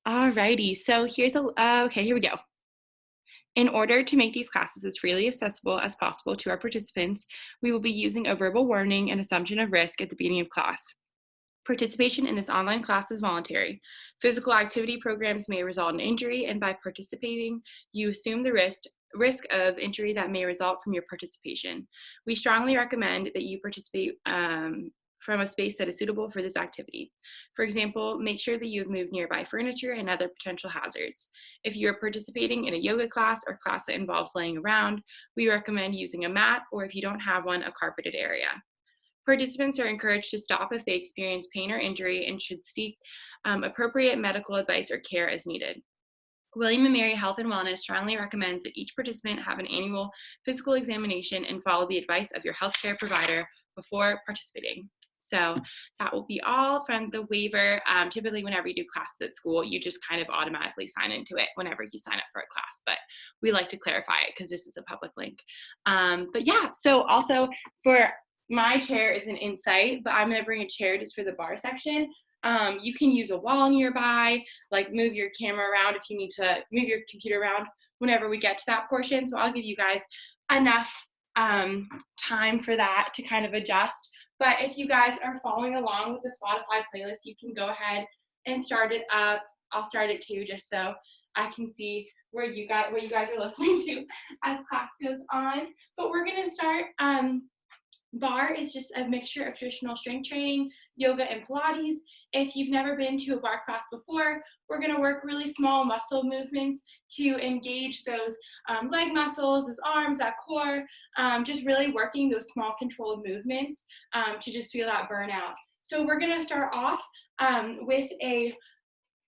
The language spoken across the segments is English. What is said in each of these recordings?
Alrighty, so okay, here we go. In order to make these classes as freely accessible as possible to our participants, we will be using a verbal warning and assumption of risk at the beginning of class. Participation in this online class is voluntary. Physical activity programs may result in injury, and by participating, you assume the risk of injury that may result from your participation. We strongly recommend that you participate from a space that is suitable for this activity. For example, make sure that you have moved nearby furniture and other potential hazards. If you are participating in a yoga class or class that involves laying around, we recommend using a mat, or if you don't have one, a carpeted area. Participants are encouraged to stop if they experience pain or injury and should seek appropriate medical advice or care as needed. William & Mary Health and Wellness strongly recommends that each participant have an annual physical examination and follow the advice of your healthcare provider before participating. So that will be all from the waiver. Typically, whenever you do classes at school, you just kind of automatically sign into it whenever you sign up for a class. But we like to clarify it because this is a public link. But yeah, so also for my chair is an Insight, but I'm going to bring a chair just for the bar section. You can use a wall nearby, like move your camera around if you need to move your computer around whenever we get to that portion. So I'll give you guys enough time for that to kind of adjust. But if you guys are following along with the Spotify playlist, you can go ahead and start it up. I'll start it too, just so I can see what you guys are listening to as class goes on. But we're going to start. Barre is just a mixture of traditional strength training, yoga, and Pilates. If you've never been to a barre class before, we're going to work really small muscle movements to engage those leg muscles, those arms, that core, just really working those small controlled movements to just feel that burnout. So we're going to start off with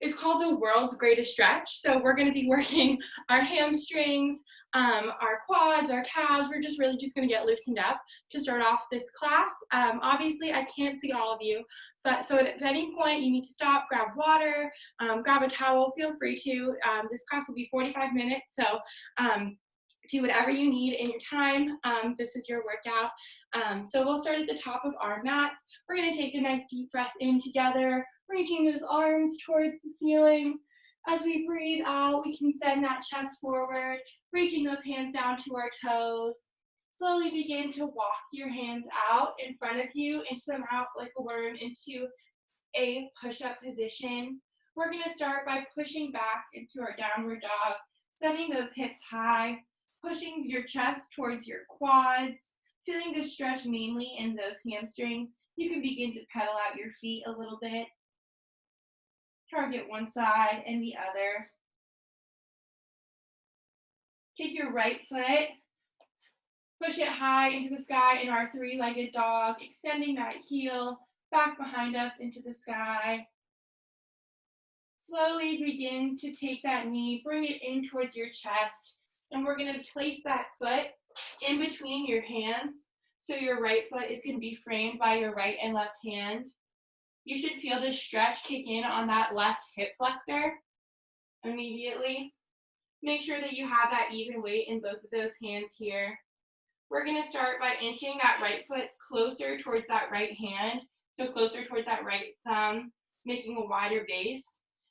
it's called the world's greatest stretch. So we're going to be working our hamstrings, our quads, our calves. We're just really just going to get loosened up to start off this class. Obviously, I can't see all of you, but so at any point you need to stop, grab water, grab a towel, feel free to. This class will be 45 minutes, so do whatever you need in your time. This is your workout. So we'll start at the top of our mat. We're going to take a nice deep breath in together, reaching those arms towards the ceiling. As we breathe out, we can send that chest forward, reaching those hands down to our toes. Slowly begin to walk your hands out in front of you, into them out like a worm, into a push-up position. We're going to start by pushing back into our downward dog, setting those hips high, pushing your chest towards your quads, feeling the stretch mainly in those hamstrings. You can begin to pedal out your feet a little bit. Target one side and the other. Take your right foot, push it high into the sky in our three-legged dog, extending that heel back behind us into the sky. Slowly begin to take that knee, bring it in towards your chest, and we're going to place that foot in between your hands. So your right foot is going to be framed by your right and left hand. You should feel this stretch kick in on that left hip flexor immediately. Make sure that you have that even weight in both of those hands here. We're going to start by inching that right foot closer towards that right hand, so closer towards that right thumb, making a wider base.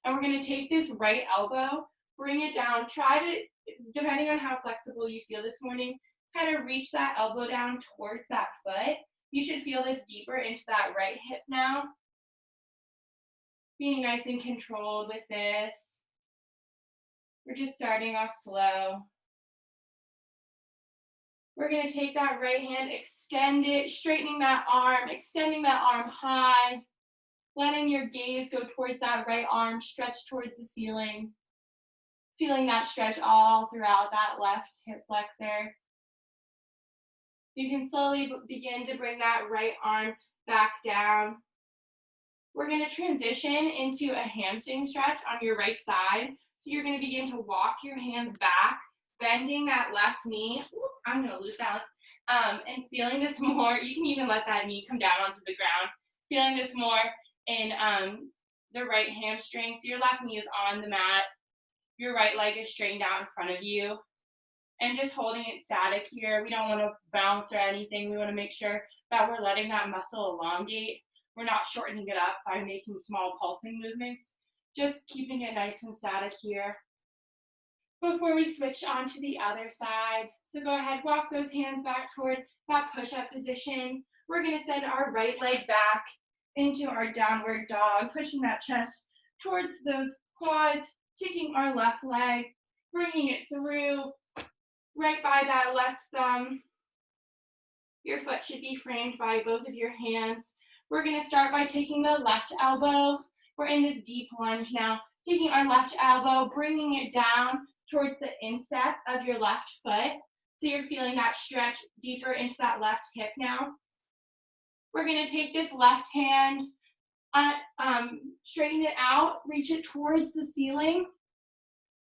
And we're going to take this right elbow, bring it down, try to, depending on how flexible you feel this morning, kind of reach that elbow down towards that foot. You should feel this deeper into that right hip now. Being nice and controlled with this. We're just starting off slow. We're going to take that right hand, extend it, straightening that arm, extending that arm high, letting your gaze go towards that right arm, stretch towards the ceiling, feeling that stretch all throughout that left hip flexor. You can slowly begin to bring that right arm back down. We're going to transition into a hamstring stretch on your right side. So you're going to begin to walk your hands back, bending that left knee. Ooh, I'm going to lose balance. And feeling this more, you can even let that knee come down onto the ground. Feeling this more in the right hamstring. So your left knee is on the mat. Your right leg is straightened out in front of you. And just holding it static here. We don't want to bounce or anything. We want to make sure that we're letting that muscle elongate. We're not shortening it up by making small pulsing movements, just keeping it nice and static here. Before we switch on to the other side, so go ahead, walk those hands back toward that push-up position. We're gonna send our right leg back into our downward dog, pushing that chest towards those quads, taking our left leg, bringing it through, right by that left thumb. Your foot should be framed by both of your hands. We're gonna start by taking the left elbow. We're in this deep lunge now. Taking our left elbow, bringing it down towards the instep of your left foot. So you're feeling that stretch deeper into that left hip now. We're gonna take this left hand, straighten it out, reach it towards the ceiling.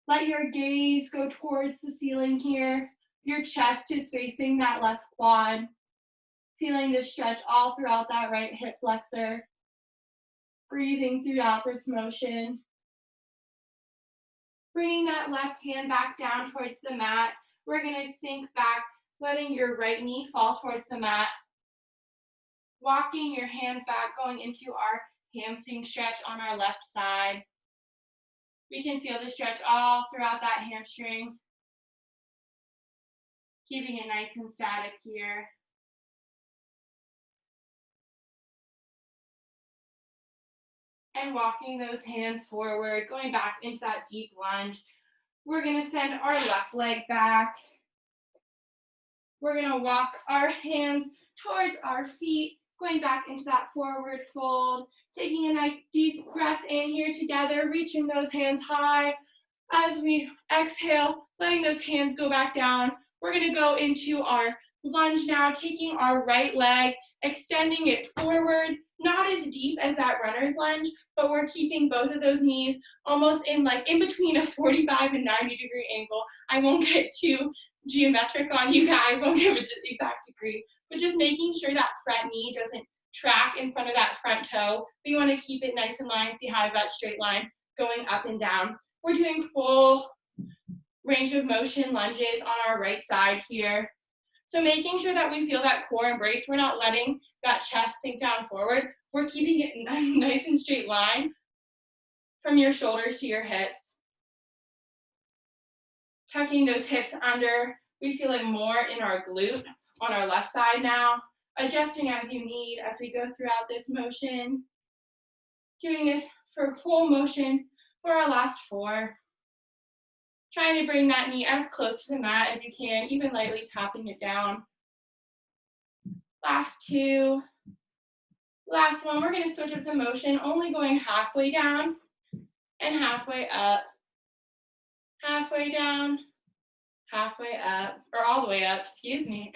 Let your gaze go towards the ceiling here. Your chest is facing that left quad. Feeling this stretch all throughout that right hip flexor. Breathing throughout this motion. Bringing that left hand back down towards the mat. We're gonna sink back, letting your right knee fall towards the mat. Walking your hands back, going into our hamstring stretch on our left side. We can feel the stretch all throughout that hamstring. Keeping it nice and static here. And walking those hands forward, going back into that deep lunge. We're gonna send our left leg back. We're gonna walk our hands towards our feet, going back into that forward fold, taking a nice deep breath in here together, reaching those hands high. As we exhale, letting those hands go back down. We're gonna go into our lunge now, taking our right leg, extending it forward, not as deep as that runner's lunge, but we're keeping both of those knees almost in between a 45 and 90-degree angle. I won't get too geometric on you guys, won't give an exact degree, but just making sure that front knee doesn't track in front of that front toe. We want to keep it nice and lined, see how I have that straight line going up and down. We're doing full range of motion lunges on our right side here. So making sure that we feel that core embrace, we're not letting that chest sink down forward. We're keeping it nice and straight line from your shoulders to your hips. Tucking those hips under. We feel it more in our glute on our left side now. Adjusting as you need as we go throughout this motion. Doing this for full motion for our last 4. Trying to bring that knee as close to the mat as you can, even lightly tapping it down. Last 2. Last one, we're gonna switch up the motion, only going halfway down and halfway up. Halfway down, halfway up, or all the way up, excuse me.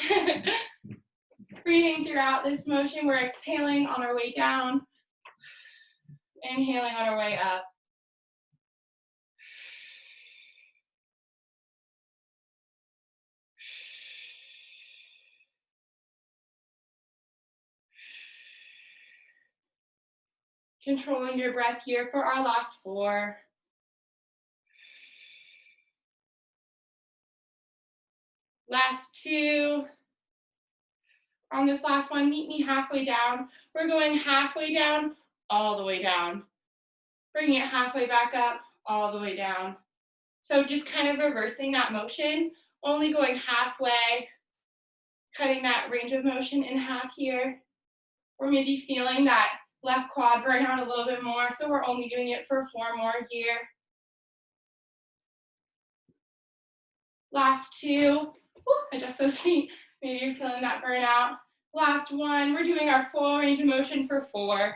Breathing throughout this motion, we're exhaling on our way down, inhaling on our way up. Controlling your breath here for our last 4. Last 2. On this last one, meet me halfway down. We're going halfway down, all the way down. Bringing it halfway back up, all the way down. So just kind of reversing that motion, only going halfway, cutting that range of motion in half here. Or maybe feeling that left quad burn out a little bit more, so we're only doing it for 4 more here. Last 2. Ooh, adjust those feet. Maybe you're feeling that burnout. Last 1, we're doing our full range of motion for 4.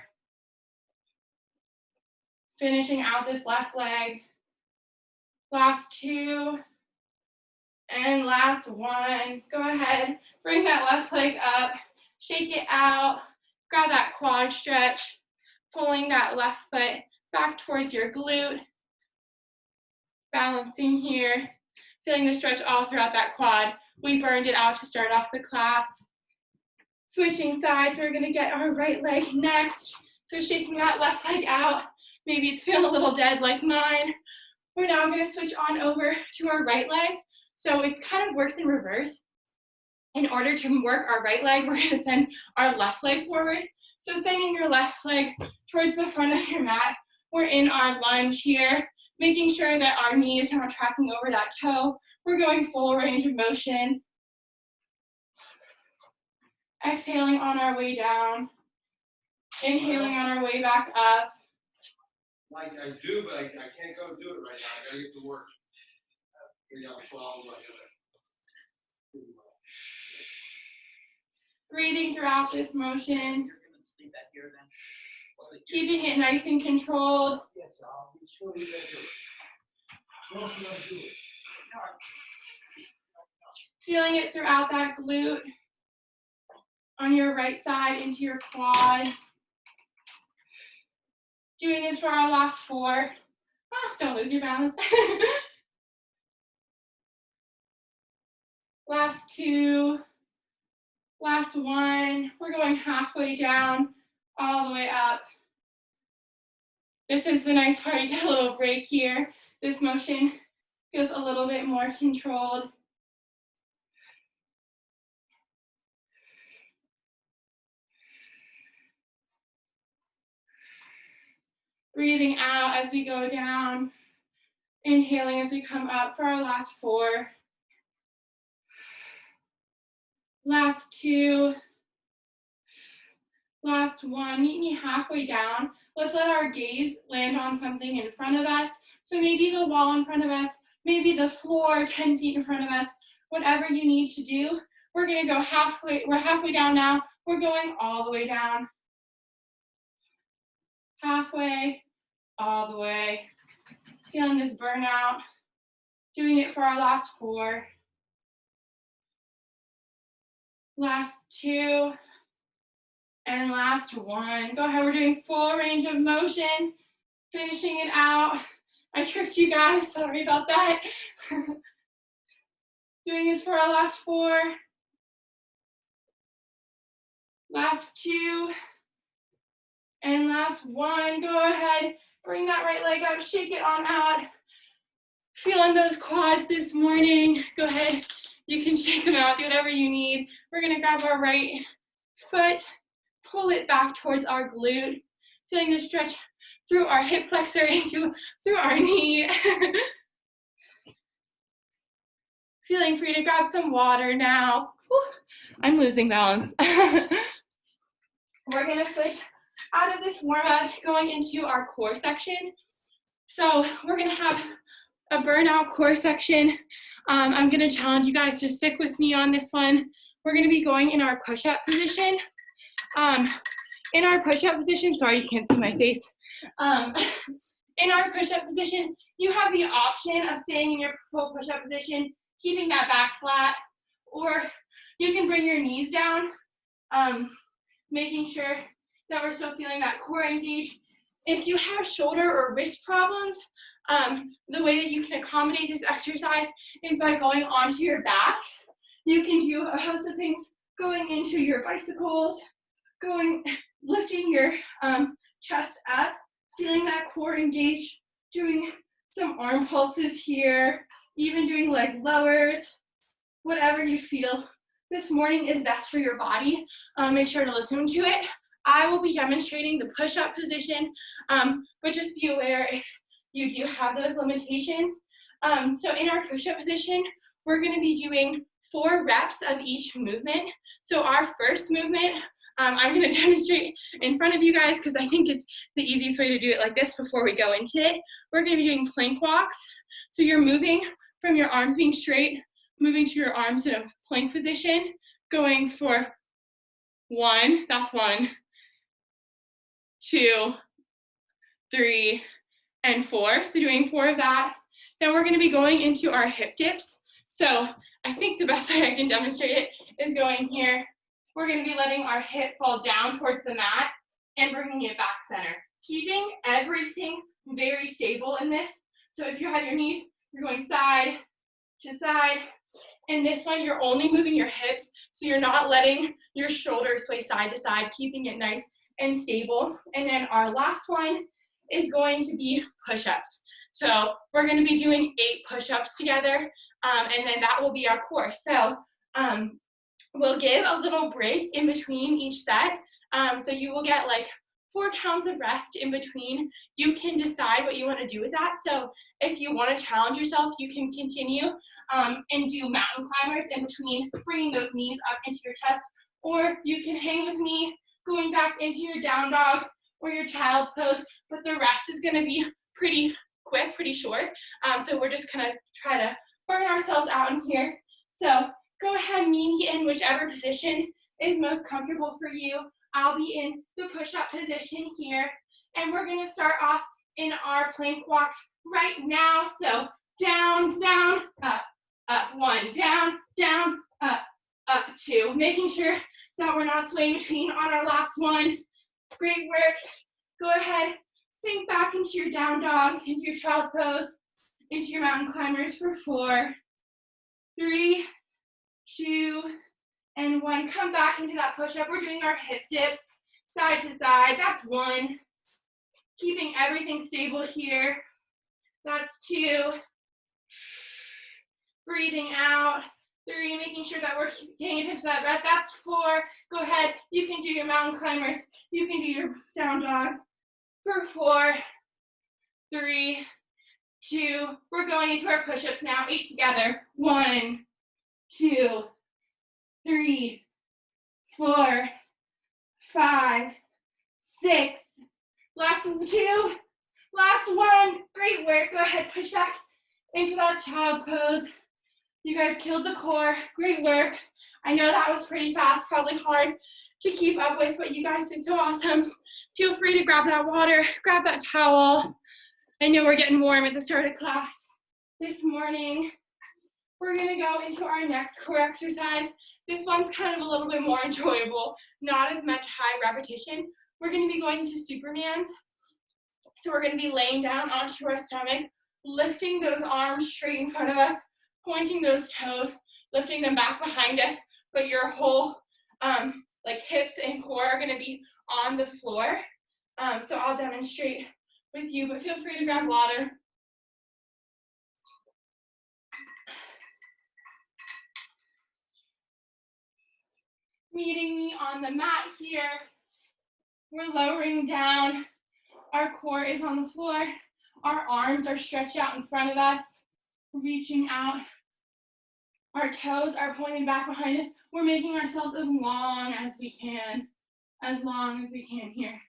Finishing out this left leg. Last 2. And last 1. Go ahead, bring that left leg up, shake it out, grab that quad stretch, pulling that left foot back towards your glute. Balancing here, feeling the stretch all throughout that quad. We burned it out to start off the class. Switching sides, we're gonna get our right leg next. So shaking that left leg out. Maybe it's feeling a little dead like mine. We're now gonna switch on over to our right leg. So it kind of works in reverse. In order to work our right leg, we're gonna send our left leg forward. So sending your left leg towards the front of your mat. We're in our lunge here, making sure that our knee is not tracking over that toe. We're going full range of motion. Exhaling on our way down. Inhaling on our way back up. Like I do, but I can't go do it right now. I gotta get to work. We got a problem. Breathing throughout this motion. Keeping it nice and controlled. Yes, I'll be sure you guys do it. What else do I do it? Feeling it throughout that glute. On your right side into your quad. Doing this for our last 4. Don't lose your balance. Last 2. Last 1. We're going halfway down, all the way up. This is the nice part. You get a little break here. This motion feels a little bit more controlled. Breathing out as we go down. Inhaling as we come up for our last 4. Last 2. Last 1. Meet me halfway down. Let's let our gaze land on something in front of us. So maybe the wall in front of us, maybe the floor 10 feet in front of us, whatever you need to do. We're gonna go halfway, we're halfway down now. We're going all the way down. Halfway, all the way. Feeling this burnout. Doing it for our last 4. Last 2. And last 1. Go ahead, we're doing full range of motion. Finishing it out. I tricked you guys, sorry about that. Doing this for our last 4. Last 2. And last 1. Go ahead, bring that right leg up, shake it on out. Feeling those quads this morning. Go ahead, you can shake them out, do whatever you need. We're gonna grab our right foot, pull it back towards our glute. Feeling the stretch through our hip flexor into through our knee. Feeling free to grab some water now. Whew, I'm losing balance. We're gonna switch out of this warm-up, going into our core section. So we're gonna have a burnout core section. I'm gonna challenge you guys to stick with me on this one. We're gonna be going in our push-up position. In our push-up position, sorry you can't see my face. In our push-up position, you have the option of staying in your full push-up position, keeping that back flat, or you can bring your knees down, making sure that we're still feeling that core engaged. If you have shoulder or wrist problems, the way that you can accommodate this exercise is by going onto your back. You can do a host of things, going into your bicycles, lifting your chest up, feeling that core engaged, doing some arm pulses here, even doing leg lowers, whatever you feel this morning is best for your body. Make sure to listen to it. I will be demonstrating the push-up position, but just be aware if you do have those limitations. So in our push-up position, we're gonna be doing 4 reps of each movement. So our first movement, I'm gonna demonstrate in front of you guys because I think it's the easiest way to do it like this before we go into it. We're gonna be doing plank walks. So you're moving from your arms being straight, moving to your arms in a plank position, going for 1, that's 1, 2, 3, and 4. So doing 4 of that. Then we're gonna be going into our hip dips. So I think the best way I can demonstrate it is going here. We're gonna be letting our hip fall down towards the mat and bringing it back center. Keeping everything very stable in this. So if you have your knees, you're going side to side. In this one, you're only moving your hips, so you're not letting your shoulders sway side to side, keeping it nice and stable. And then our last one is going to be push-ups. So we're gonna be doing 8 push-ups together, and then that will be our core. So we'll give a little break in between each set. So you will get like 4 counts of rest in between. You can decide what you want to do with that. So if you want to challenge yourself, you can continue and do mountain climbers in between, bringing those knees up into your chest, or you can hang with me, going back into your down dog or your child pose, but the rest is going to be pretty quick, pretty short. So we're just going to try to burn ourselves out in here. So go ahead, meet me in whichever position is most comfortable for you. I'll be in the push-up position here, and we're going to start off in our plank walks right now. So down, down, up, up, 1, down, down, up, 2. Making sure that we're not swaying between on our last one. Great work. Go ahead, sink back into your down dog, into your child pose, into your mountain climbers for 4, 3, 2, and 1. Come back into that push-up. We're doing our hip dips side to side. That's 1. Keeping everything stable here. That's 2. Breathing out. 3, making sure that we're paying attention to that breath. That's 4. Go ahead. You can do your mountain climbers. You can do your down dog for 4, 3, 2. We're going into our push-ups now. 8 together. 1, 2, 3, 4, 5, 6. Last 2. Last 1. Great work. Go ahead. Push back into that child pose. You guys killed the core. Great work. I know that was pretty fast, probably hard to keep up with, but you guys did so awesome. Feel free to grab that water, grab that towel. I know we're getting warm at the start of class this morning. We're gonna go into our next core exercise. This one's kind of a little bit more enjoyable, not as much high repetition. We're gonna be going to Superman's. So we're gonna be laying down onto our stomach, lifting those arms straight in front of us, pointing those toes, lifting them back behind us, but your whole like hips and core are gonna be on the floor. So I'll demonstrate with you, but feel free to grab water. Meeting me on the mat here. We're lowering down. Our core is on the floor. Our arms are stretched out in front of us, reaching out. Our toes are pointing back behind us. We're making ourselves as long as we can here.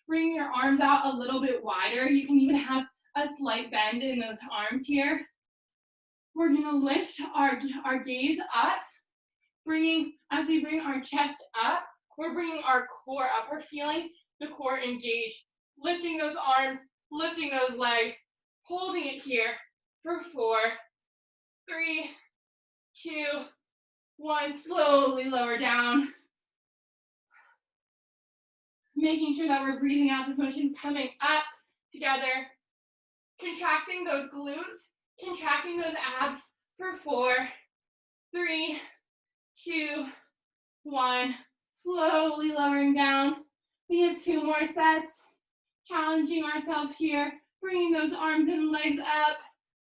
Bring your arms out a little bit wider. You can even have a slight bend in those arms here. We're gonna lift our gaze up, as we bring our chest up, we're bringing our core up. We're feeling the core engage, lifting those arms, lifting those legs, holding it here for 4, 3, 2, 1, slowly lower down. Making sure that we're breathing out this motion, coming up together, contracting those glutes, contracting those abs for 4, 3, 2, 1, slowly lowering down. We have 2 more sets, challenging ourselves here, bringing those arms and legs up,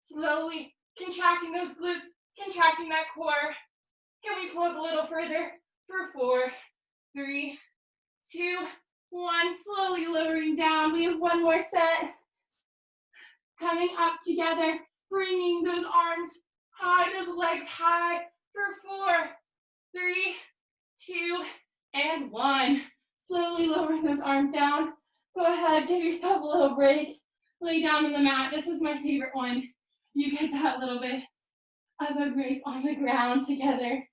slowly contracting those glutes, contracting that core. Can we pull up a little further for 4, 3, 2, 1, slowly lowering down. We have 1 more set. Coming up together, bringing those arms high, those legs high for 4, 3, 2, and 1. Slowly lowering those arms down. Go ahead, give yourself a little break. Lay down on the mat. This is my favorite one. You get that little bit of a break on the ground together.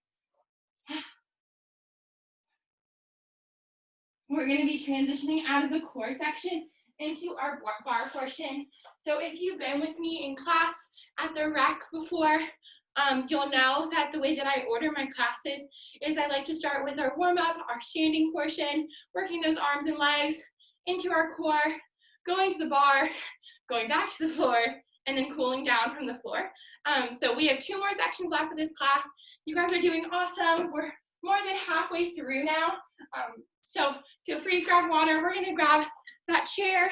We're going to be transitioning out of the core section into our bar portion. So if you've been with me in class at the rec before, you'll know that the way that I order my classes is I like to start with our warm-up, our standing portion, working those arms and legs into our core, going to the bar, going back to the floor, and then cooling down from the floor. So we have 2 more sections left of this class. You guys are doing awesome. We're more than halfway through now. So feel free to grab water. We're gonna grab that chair,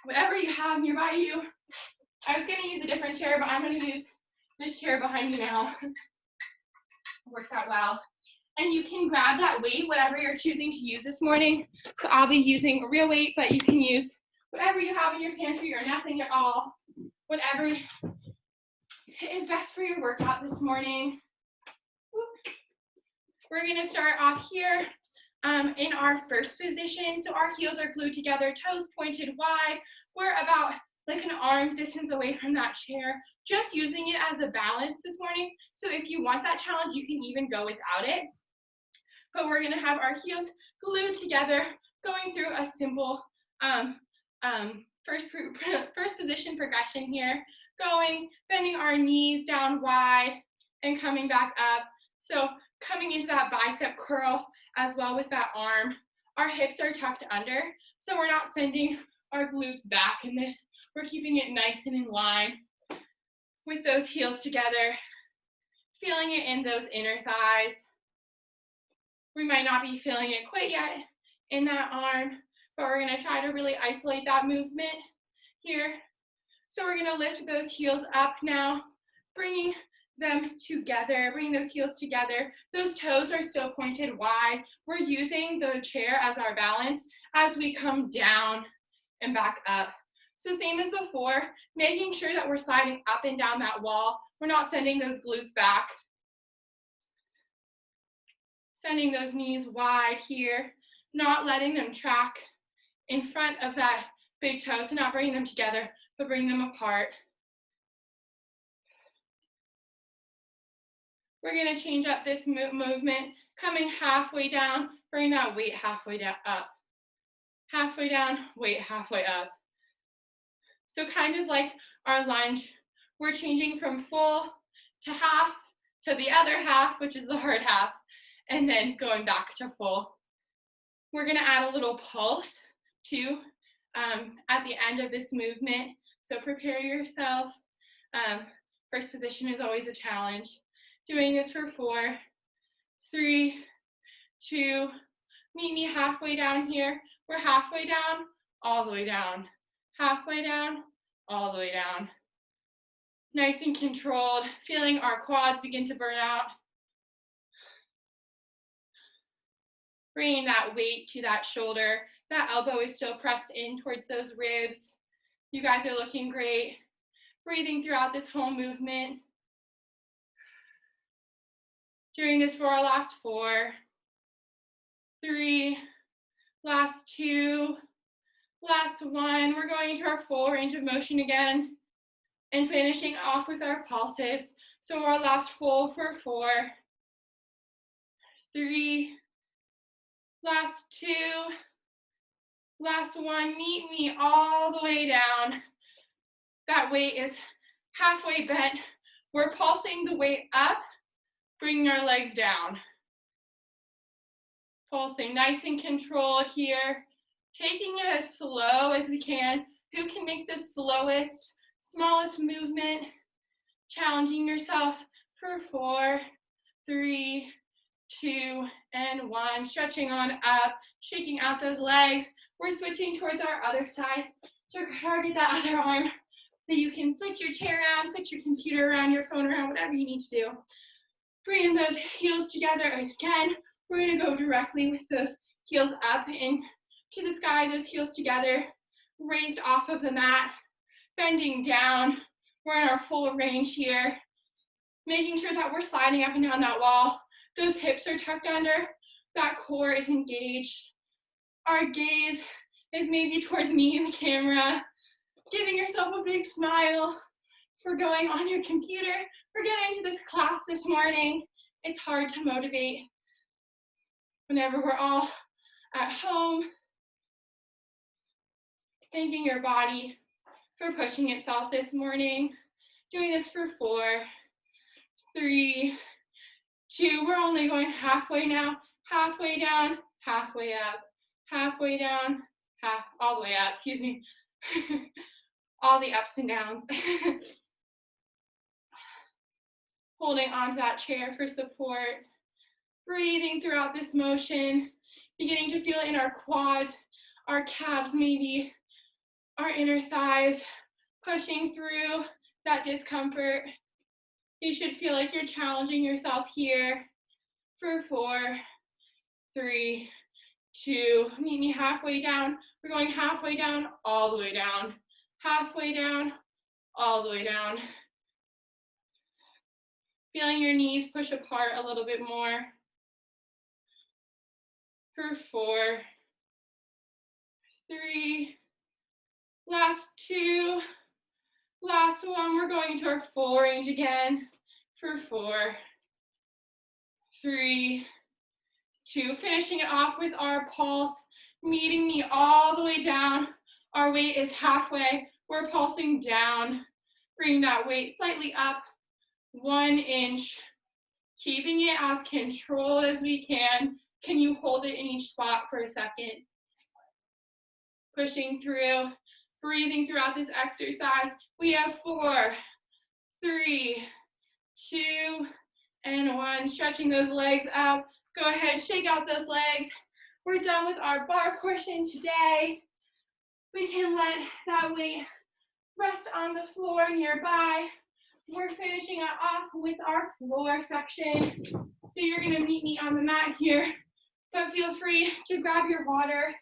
whatever you have nearby you. I was gonna use a different chair, but I'm gonna use this chair behind me now. Works out well. And you can grab that weight, whatever you're choosing to use this morning. So I'll be using a real weight, but you can use whatever you have in your pantry or nothing at all. Whatever is best for your workout this morning. We're gonna start off here in our first position. So our heels are glued together, toes pointed wide. We're about like an arm's distance away from that chair, just using it as a balance this morning. So if you want that challenge, you can even go without it. But we're gonna have our heels glued together, going through a simple first position progression here, bending our knees down wide and coming back up. So coming into that bicep curl as well with that arm. Our hips are tucked under, so we're not sending our glutes back in this. We're keeping it nice and in line with those heels together, feeling it in those inner thighs. We might not be feeling it quite yet in that arm, but we're gonna try to really isolate that movement here. So we're gonna lift those heels up now, bringing them together, bring those heels together. Those toes are still pointed wide. We're using the chair as our balance as we come down and back up. So same as before, making sure that we're sliding up and down that wall. We're not sending those glutes back. Sending those knees wide here, not letting them track in front of that big toe, so not bringing them together, but bring them apart. We're gonna change up this movement, coming halfway down, bring that weight halfway down, up. Halfway down, weight halfway up. So kind of like our lunge, we're changing from full to half to the other half, which is the hard half, and then going back to full. We're gonna add a little pulse too at the end of this movement. So prepare yourself. First position is always a challenge. Doing this for 4, 3, 2, meet me halfway down here. We're halfway down, all the way down. Halfway down, all the way down. Nice and controlled, feeling our quads begin to burn out. Bringing that weight to that shoulder. That elbow is still pressed in towards those ribs. You guys are looking great. Breathing throughout this whole movement. Doing this for our last 4, 3, last 2, last 1. We're going into our full range of motion again and finishing off with our pulses. So our last full for 4, 3, last 2, last 1. Meet me all the way down. That weight is halfway bent. We're pulsing the weight up, bringing our legs down. Pulsing nice and controlled here. Taking it as slow as we can. Who can make the slowest, smallest movement? Challenging yourself for 4, 3, 2, and 1. Stretching on up, shaking out those legs. We're switching towards our other side. So target that other arm. So you can switch your chair around, switch your computer around, your phone around, whatever you need to do. Bringing those heels together again. We're gonna go directly with those heels up into the sky, those heels together, raised off of the mat, bending down. We're in our full range here. Making sure that we're sliding up and down that wall. Those hips are tucked under, that core is engaged. Our gaze is maybe towards me and the camera. Giving yourself a big smile for going on your computer, for getting to this class this morning. It's hard to motivate whenever we're all at home. Thanking your body for pushing itself this morning. Doing this for 4, 3, 2. We're only going halfway now. Halfway down, halfway up. Halfway down, all the way up, excuse me. All the ups and downs. Holding onto that chair for support. Breathing throughout this motion. Beginning to feel it in our quads, our calves maybe, our inner thighs. Pushing through that discomfort. You should feel like you're challenging yourself here. for 4, 3, 2, meet me halfway down. We're going halfway down, all the way down. Halfway down, all the way down. Feeling your knees push apart a little bit more. For 4, 3, last 2, last 1. We're going to our full range again. For 4, 3, 2. Finishing it off with our pulse, meeting me all the way down. Our weight is halfway. We're pulsing down. Bring that weight slightly up, 1 inch. Keeping it as controlled as we can. Can you hold it in each spot for a second? Pushing through, breathing throughout this exercise. We have 4, 3, 2, and 1. Stretching those legs out. Go ahead, shake out those legs. We're done with our bar portion today. We can let that weight rest on the floor nearby. We're finishing it off with our floor section. So you're gonna meet me on the mat here, but feel free to grab your water,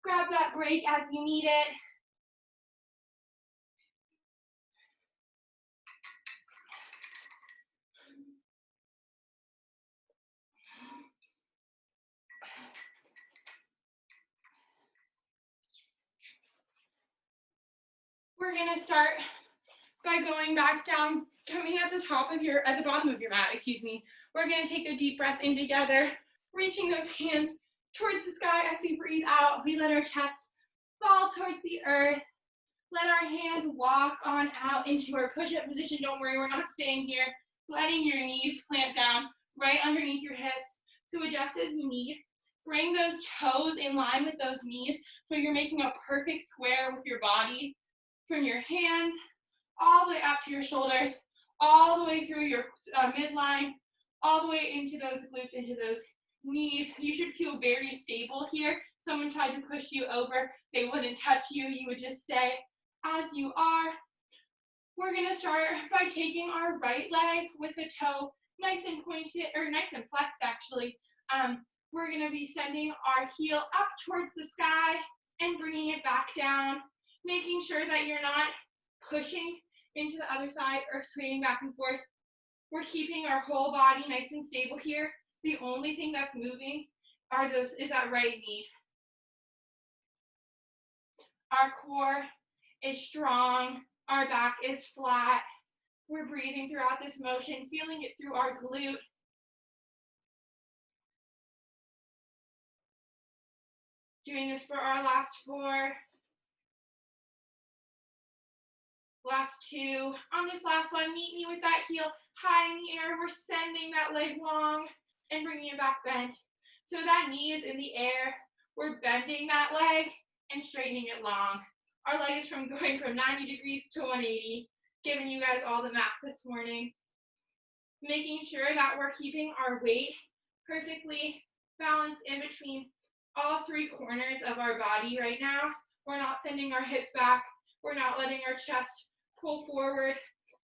grab that break as you need it. We're gonna start by going back down, coming at the bottom of your mat, excuse me. We're gonna take a deep breath in together, reaching those hands towards the sky as we breathe out. We let our chest fall towards the earth. Let our hands walk on out into our push-up position. Don't worry, we're not staying here. Letting your knees plant down right underneath your hips. So adjust as you need. Bring those toes in line with those knees so you're making a perfect square with your body. From your hands all the way up to your shoulders, all the way through your midline, all the way into those glutes, into those knees. You should feel very stable here. Someone tried to push you over, they wouldn't touch you. You would just stay as you are. We're gonna start by taking our right leg with the toe nice and pointed, or nice and flexed actually. We're gonna be sending our heel up towards the sky and bringing it back down, making sure that you're not pushing into the other side or swaying back and forth. We're keeping our whole body nice and stable here. The only thing that's moving is that right knee. Our core is strong. Our back is flat. We're breathing throughout this motion, feeling it through our glute. Doing this for our last 4. Last 2. On this last one, meet me with that heel high in the air. We're sending that leg long and bringing it back bent. So that knee is in the air. We're bending that leg and straightening it long. Our leg is going from 90 degrees to 180, giving you guys all the math this morning. Making sure that we're keeping our weight perfectly balanced in between all 3 corners of our body right now. We're not sending our hips back. We're not letting our chest pull forward.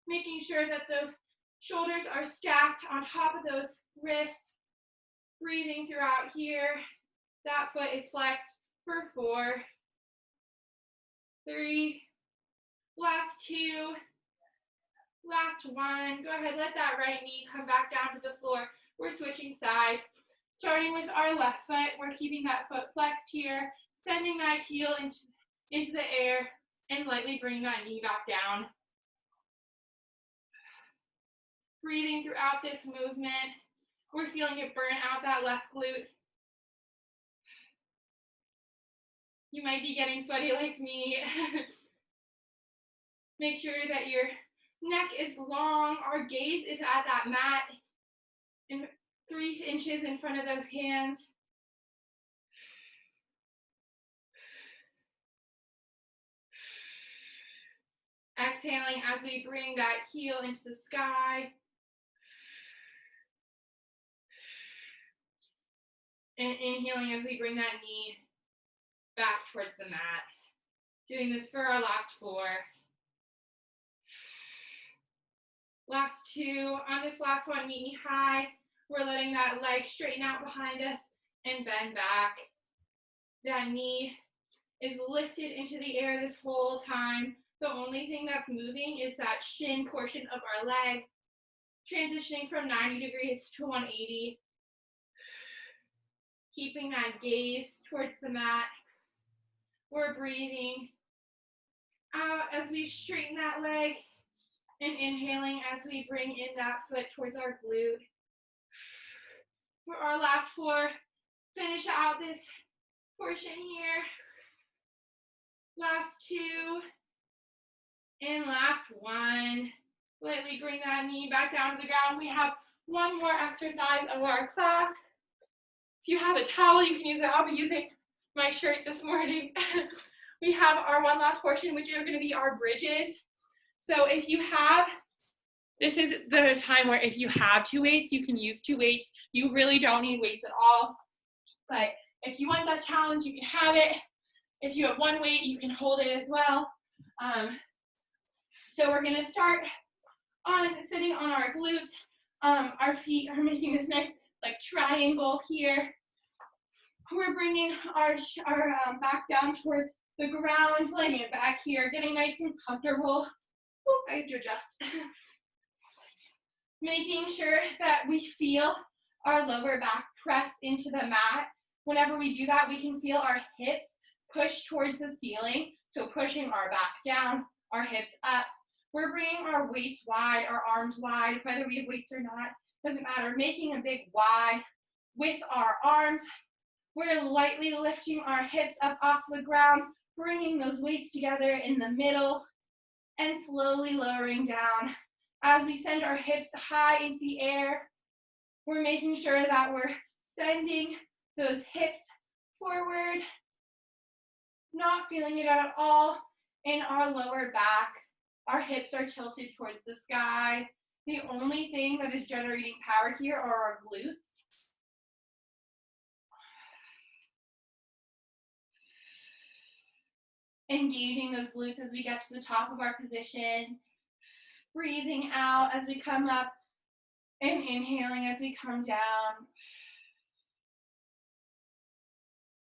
Making sure that those shoulders are stacked on top of those wrists. Breathing throughout here. That foot is flexed for 4, 3, last 2, last 1. Go ahead, let that right knee come back down to the floor. We're switching sides. Starting with our left foot, we're keeping that foot flexed here, sending that heel into the air, and lightly bringing that knee back down. Breathing throughout this movement. We're feeling it burn out that left glute. You might be getting sweaty like me. Make sure that your neck is long. Our gaze is at that mat and 3 inches in front of those hands. Exhaling as we bring that heel into the sky. And inhaling as we bring that knee back towards the mat. Doing this for our last 4. Last 2. On this last one, meet me high. We're letting that leg straighten out behind us and bend back. That knee is lifted into the air this whole time. The only thing that's moving is that shin portion of our leg, transitioning from 90 degrees to 180. Keeping that gaze towards the mat. We're breathing out as we straighten that leg and inhaling as we bring in that foot towards our glute. For our last 4, finish out this portion here. Last 2, and last 1. Lightly bring that knee back down to the ground. We have one more exercise of our class. If you have a towel, you can use it. I'll be using my shirt this morning. We have our one last portion, which are going to be our bridges. So if you have, this is the time where if you have 2 weights, you can use 2 weights. You really don't need weights at all. But if you want that challenge, you can have it. If you have 1 weight, you can hold it as well. So we're going to start on sitting on our glutes. Our feet are making this nice like triangle here. We're bringing our back down towards the ground, laying it back here, getting nice and comfortable. Ooh, I have to adjust. Making sure that we feel our lower back press into the mat. Whenever we do that, we can feel our hips push towards the ceiling. So pushing our back down, our hips up. We're bringing our weights wide, our arms wide, whether we have weights or not, doesn't matter. Making a big Y with our arms. We're lightly lifting our hips up off the ground, bringing those weights together in the middle, and slowly lowering down. As we send our hips high into the air, we're making sure that we're sending those hips forward, not feeling it at all in our lower back. Our hips are tilted towards the sky. The only thing that is generating power here are our glutes. Engaging those glutes as we get to the top of our position. Breathing out as we come up and inhaling as we come down.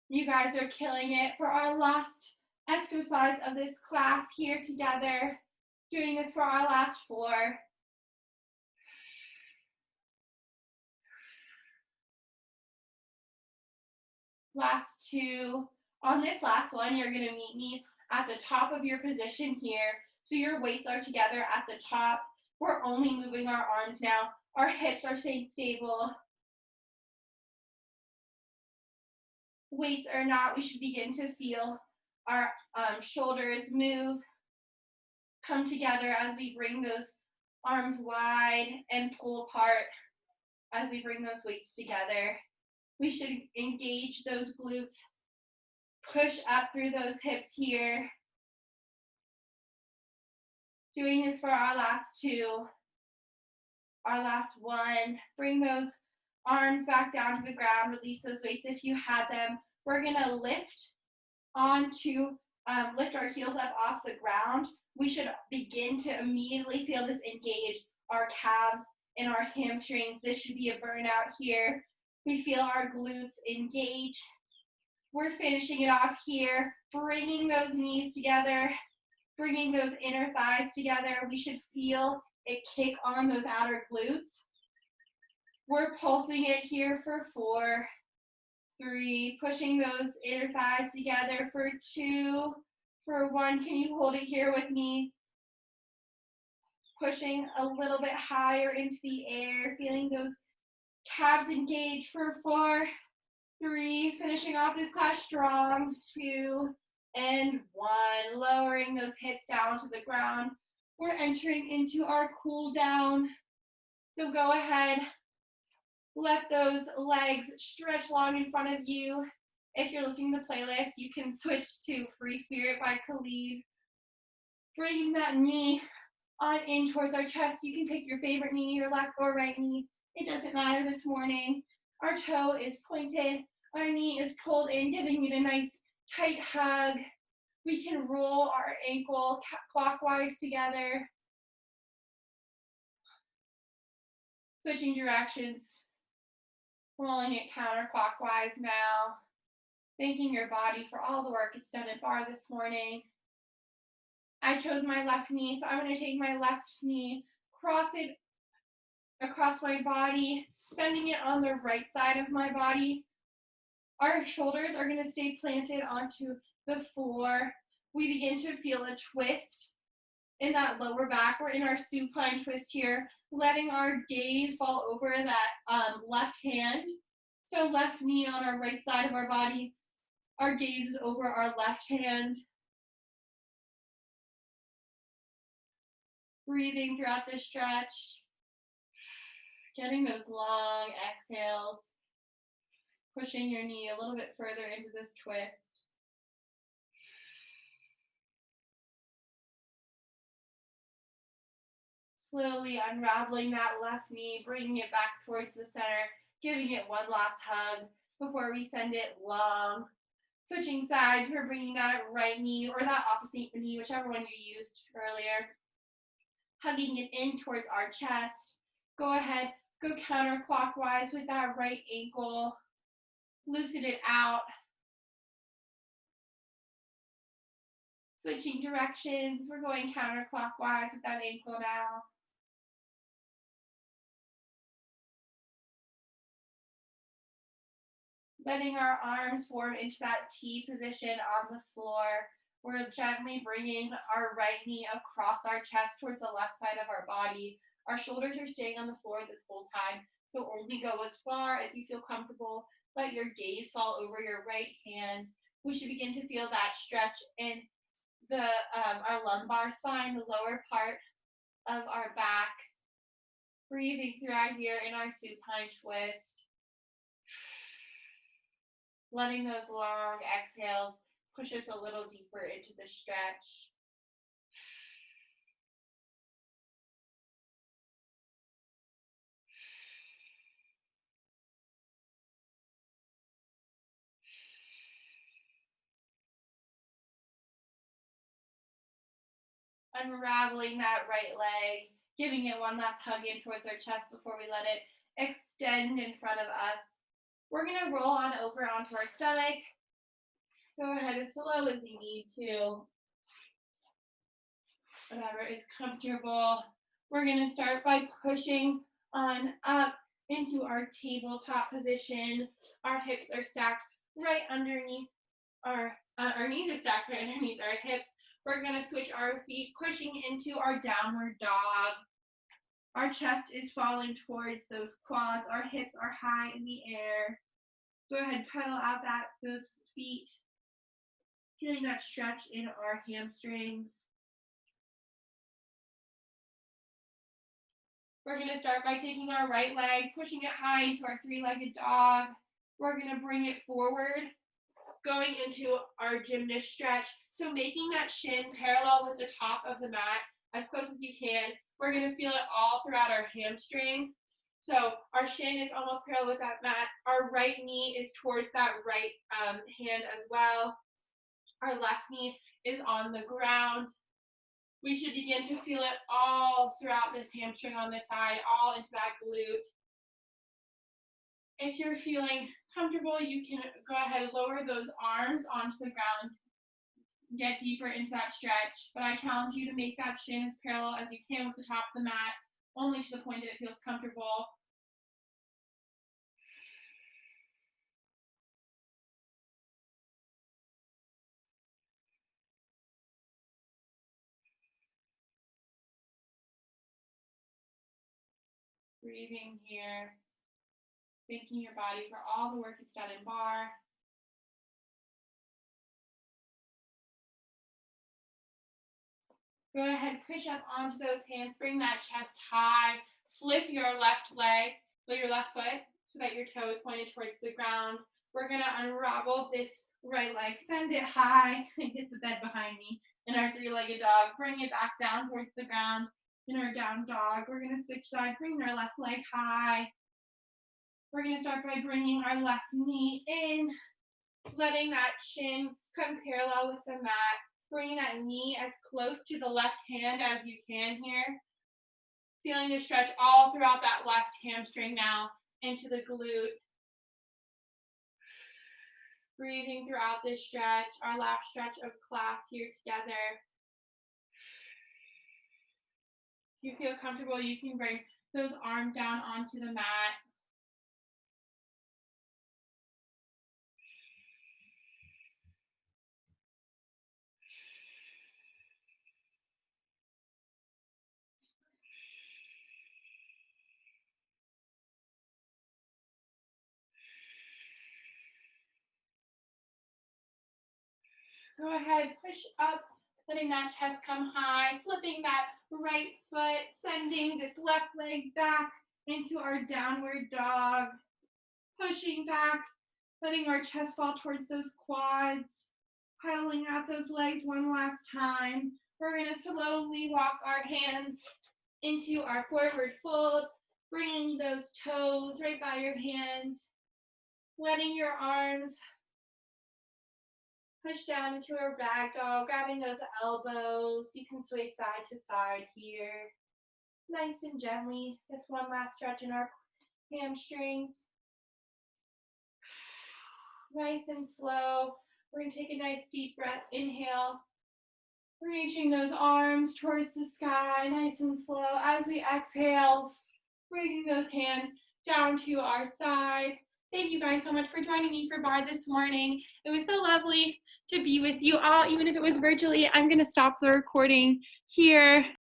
You guys are killing it. For our last exercise of this class here together, doing this for our last 4. Last 2. On this last one, you're going to meet me at the top of your position here. So your weights are together at the top. We're only moving our arms now. Our hips are staying stable. Weights or not, we should begin to feel our shoulders move, come together as we bring those arms wide and pull apart as we bring those weights together. We should engage those glutes, push up through those hips here. Doing this for our last 2, our last 1. Bring those arms back down to the ground, release those weights if you had them. We're gonna lift lift our heels up off the ground. We should begin to immediately feel this engage our calves and our hamstrings. This should be a burnout here. We feel our glutes engage. We're finishing it off here, bringing those knees together, bringing those inner thighs together. We should feel it kick on those outer glutes. We're pulsing it here for 4, 3, pushing those inner thighs together for 2, for 1. Can you hold it here with me? Pushing a little bit higher into the air, feeling those calves engage for 4, 3, finishing off this class strong, 2, and 1, lowering those hips down to the ground. We're entering into our cool down. So go ahead, let those legs stretch long in front of you. If you're listening to the playlist, you can switch to Free Spirit by Khalid. Bringing that knee on in towards our chest. You can pick your favorite knee, your left or right knee. It doesn't matter this morning. Our toe is pointed. Our knee is pulled in, giving it a nice tight hug. We can roll our ankle clockwise together. Switching directions. Rolling it counterclockwise now. Thanking your body for all the work it's done at barre this morning. I chose my left knee, so I'm going to take my left knee, cross it across my body, sending it on the right side of my body. Our shoulders are going to stay planted onto the floor. We begin to feel a twist in that lower back. We're in our supine twist here, letting our gaze fall over that left hand. So left knee on our right side of our body. Our gaze is over our left hand. Breathing throughout this stretch. Getting those long exhales. Pushing your knee a little bit further into this twist. Slowly unraveling that left knee, bringing it back towards the center, giving it one last hug before we send it long. Switching sides, we're bringing that right knee or that opposite knee, whichever one you used earlier. Hugging it in towards our chest. Go ahead, go counterclockwise with that right ankle. Loosen it out. Switching directions, we're going counterclockwise with that ankle now. Letting our arms form into that T position on the floor. We're gently bringing our right knee across our chest towards the left side of our body. Our shoulders are staying on the floor this whole time, so only go as far as you feel comfortable. Let your gaze fall over your right hand. We should begin to feel that stretch in our lumbar spine, the lower part of our back. Breathing throughout here in our supine twist. Letting those long exhales push us a little deeper into the stretch. Unraveling that right leg, giving it one last hug in towards our chest before we let it extend in front of us. We're going to roll on over onto our stomach. Go ahead as slow as you need to. Whatever is comfortable. We're going to start by pushing on up into our tabletop position. Our hips are stacked right underneath our knees are stacked right underneath our hips. We're going to switch our feet, pushing into our downward dog. Our chest is falling towards those quads. Our hips are high in the air. Go ahead, pedal out those feet. Feeling that stretch in our hamstrings. We're going to start by taking our right leg, pushing it high into our three-legged dog. We're going to bring it forward, going into our gymnast stretch. So making that shin parallel with the top of the mat as close as you can. We're going to feel it all throughout our hamstring. So our shin is almost parallel with that mat. Our right knee is towards that right hand as well. Our left knee is on the ground. We should begin to feel it all throughout this hamstring on this side, all into that glute. If you're feeling comfortable, you can go ahead and lower those arms onto the ground. Get deeper into that stretch, but I challenge you to make that shin as parallel as you can with the top of the mat, only to the point that it feels comfortable. Breathing here, thanking your body for all the work it's done in barre. Go ahead, push up onto those hands, bring that chest high, flip your left leg, your left foot, so that your toe is pointed towards the ground. We're going to unravel this right leg, send it high, and hit the bed behind me. In our three-legged dog, bring it back down towards the ground. In our down dog, we're going to switch sides, bring our left leg high. We're going to start by bringing our left knee in, letting that shin come parallel with the mat. Bringing that knee as close to the left hand as you can here. Feeling the stretch all throughout that left hamstring now into the glute. Breathing throughout this stretch, our last stretch of class here together. If you feel comfortable, you can bring those arms down onto the mat. Go ahead, push up, letting that chest come high, flipping that right foot, sending this left leg back into our downward dog, pushing back, letting our chest fall towards those quads, pedaling out those legs one last time. We're gonna slowly walk our hands into our forward fold, bringing those toes right by your hands, letting your arms push down into a ragdoll, grabbing those elbows. You can sway side to side here. Nice and gently. Just one last stretch in our hamstrings. Nice and slow. We're going to take a nice deep breath. Inhale. Reaching those arms towards the sky. Nice and slow. As we exhale, bringing those hands down to our side. Thank you guys so much for joining me for Barre this morning. It was so lovely to be with you all, even if it was virtually. I'm going to stop the recording here.